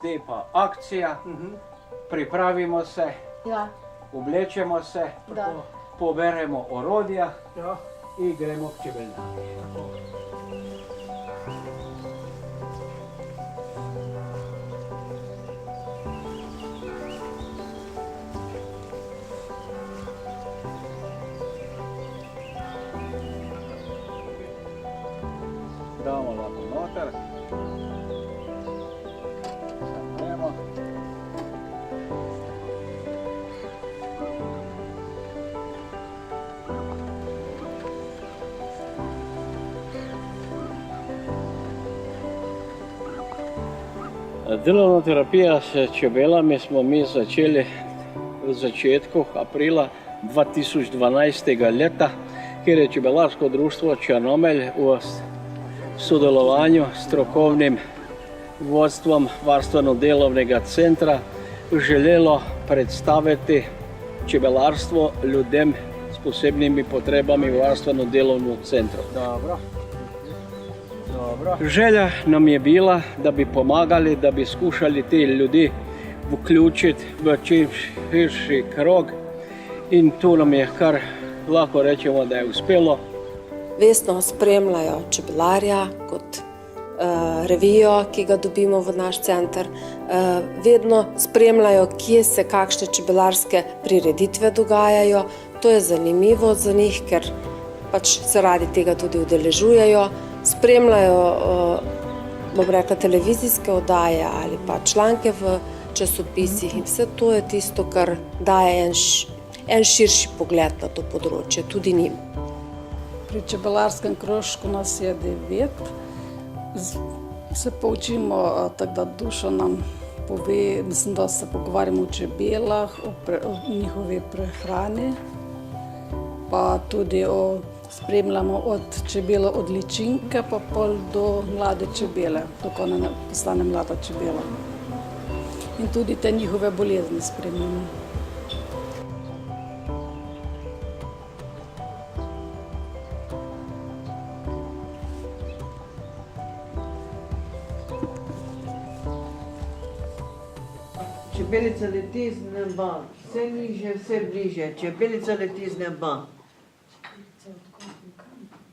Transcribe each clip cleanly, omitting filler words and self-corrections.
Zdaj pa akcija, pripravimo se, oblečemo se, poberemo orodja in gremo k čebeljaki. Damo lahko noter. Zapremo. Delovna terapija s čebelami smo mi začeli v začetku aprila 2012. leta, kjer je Čebelarsko društvo Črnomelj v sodelovanju s strokovnim vodstvom Varstveno-delovnega centra želelo predstaviti čebelarstvo ljudem s posebnimi potrebami v Varstveno-delovnem centru. Želja nam je bila, da bi pomagali, da bi skušali te ljudi vključiti v čim širši krog in tu nam je kar lahko rečemo, da je uspelo. Vestno spremljajo čebelarja kot revijo, ki ga dobimo v naš center. Vedno spremljajo, kje se kakšne čebelarske prireditve dogajajo. To je zanimivo za njih, ker pač se radi tega tudi udeležujejo. Spremljajo, bom rekla, televizijske oddaje ali pa članke v časopisih in vse to je tisto, kar daje en širši pogled na to področje, tudi njim. Pri čebelarskem krožku nas je 9. Se poučimo, tako da Dušo nam pove, mislim, da se pogovarjamo o čebelah, o njihovi prehrani, pa tudi spremljamo od čebele od ličinke pa pol do mlade čebele, dokaj ne postane mlada čebela. In tudi te njihove bolezni spremljamo. Čebelica leti z neba, vse nižje, vse bližje. Čebelica leti z neba.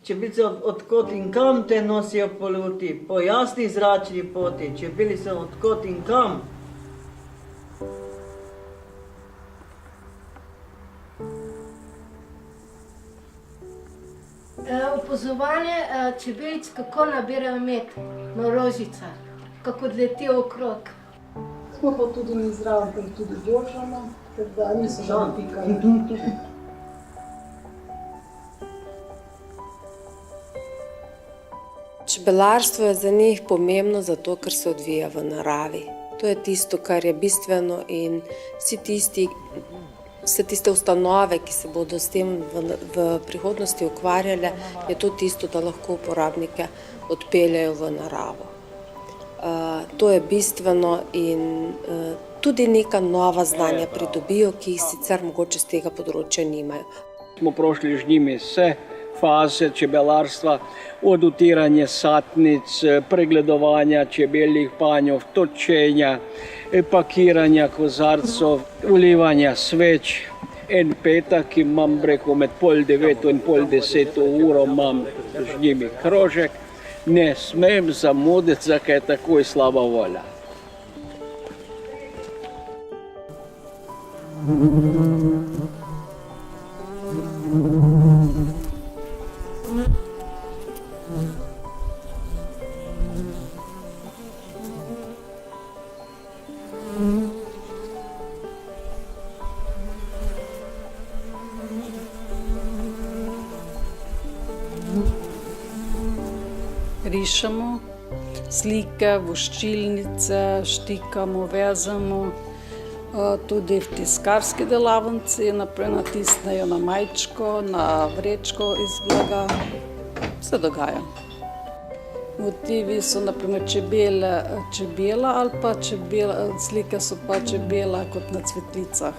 Čebelica od kod in kam te nosijo poleti, po jasni zračni poti. Čebelica od kod in kam. Opazovanje čebelic, kako nabirajo med na rožicah, kako letijo okrog. Smo pa tudi mi zraven, ker tudi božamo, ker da niso že napikali. Čebelarstvo je za njih pomembno zato, ker se odvija v naravi. To je tisto, kar je bistveno in vse tiste ustanove, ki se bodo s tem v prihodnosti ukvarjale, je to tisto, da lahko uporabnike odpeljajo v naravo. To je bistveno in tudi neka nova znanja pridobijo, ki jih sicer mogoče z tega področja nimajo. Smo prošli z njimi vse faze čebelarstva, od utiranja satnic, pregledovanja čebeljih panjev, točenja, pakiranja kozarcev, ulivanja sveč. En petek imam med 8:30 in 9:30 imam z njimi krožek. Ne smem zamuditi, zakaj je takoj slaba volja. Rišemo slike, voščilnice, štikamo, vezemo, tudi v tiskarski delavnici, naprej natisnejo na majčko, na vrečko iz blaga, vse dogaja. Motivi so naprimer čebela ali pa slike so pa čebela kot na cvetlicah.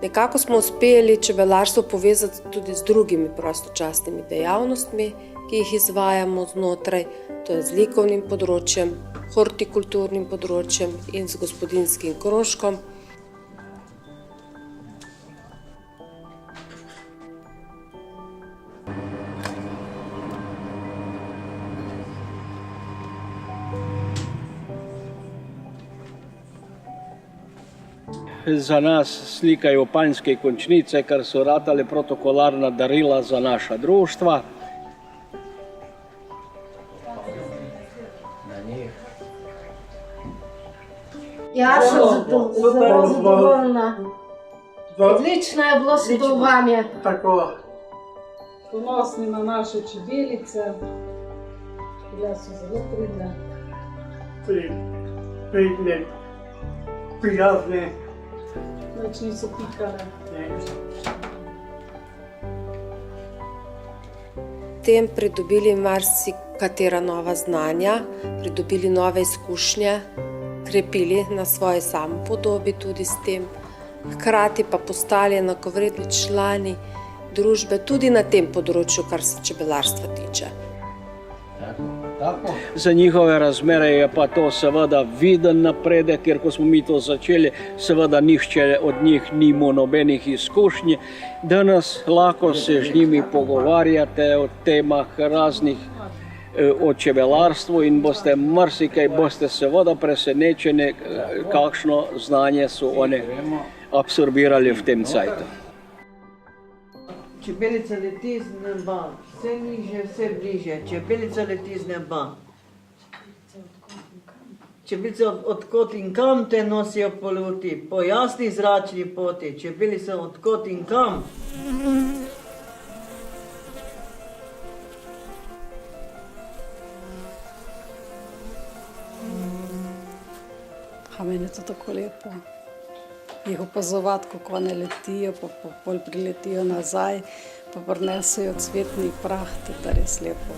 Nekako smo uspeli čebelarstvo povezati tudi z drugimi prostočasnimi dejavnostmi, ki jih izvajamo znotraj, to je z likovnim področjem, hortikulturnim področjem in z gospodinskim krožkom. Za nas slikajo panjske končnice, kar so ratale protokolarna darila za naša društva. Ja sem zelo zadovoljna. Odlično je bilo sodelovanje. Tako. Ponosni na naše čebelice, bile so zelo pridne. Pridne, prijazne. Nič niso pikale. Tem pridobili marsikatera nova znanja, pridobili nove izkušnje, krepili na svoji samopodobi tudi s tem, hkrati pa postali enakovredni člani družbe tudi na tem področju, kar se čebelarstva tiče. Za njihove razmere je pa to seveda viden napredek, ker ko smo mi to začeli, seveda nihče od njih nima nobenih izkušnj. Danes lahko se z njimi pogovarjate o temah raznih, o čebelarstvu in boste marsikaj, boste seveda presenečeni, kakšno znanje so oni absorbirali v tem cajtu. Čebelica leti z neba, vse nižje, vse bližje. Čebelica leti z neba. Čebelice od kod in kam te nosijo poleti, po jasni zračni poti. Čebelice od kod in kam. A meni je to tako lepo. Jih opazovati, kako one letijo, pa pol priletijo nazaj, pa prinesejo cvetni prah, to je res lepo.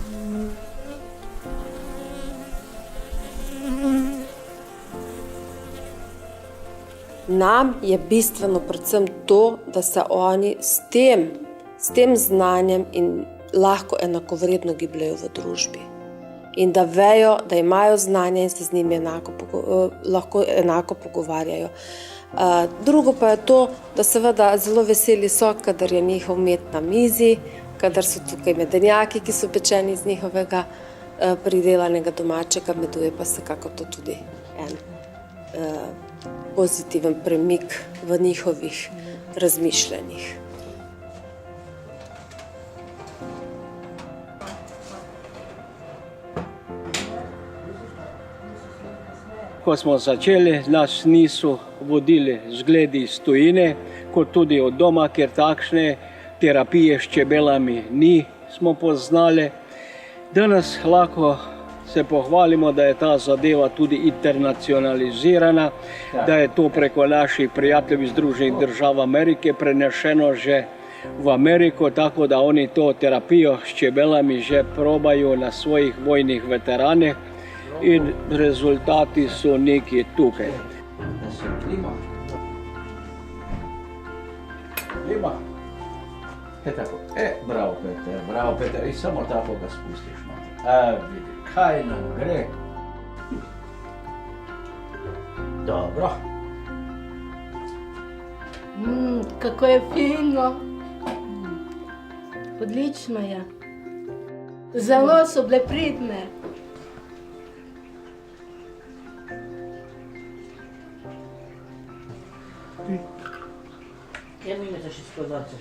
Nam je bistveno predvsem to, da se oni s tem znanjem in lahko enakovredno gibljajo v družbi. In da vejo, da imajo znanje in se z njimi lahko enako pogovarjajo. Drugo pa je to, da seveda zelo veseli so, kadar je njihov med na mizi, kadar so tukaj medenjaki, ki so pečeni iz njihovega pridelanega domačega medu, je pa vsekakor to tudi en pozitiven premik v njihovih razmišljanjih. Ko smo začeli, nas niso vodili zgledi iz tujine, kot tudi od doma, ker takšne terapije s čebelami nismo poznali. Danes lahko se pohvalimo, da je ta zadeva tudi internacionalizirana, da je to preko naših prijateljev iz Združenih držav Amerike prenešeno že v Ameriko, tako da oni to terapijo s čebelami že probajo na svojih vojnih veteranih in rezultati so neki tukaj. Lima. Tako. Bravo, Peter, bravo, Peter. I samo tako ga spustiš noter. Vidi, kaj nam gre. Dobro. Kako je fino. Odlično je. Zelo so bile pridne. Ja mi me za še skozace.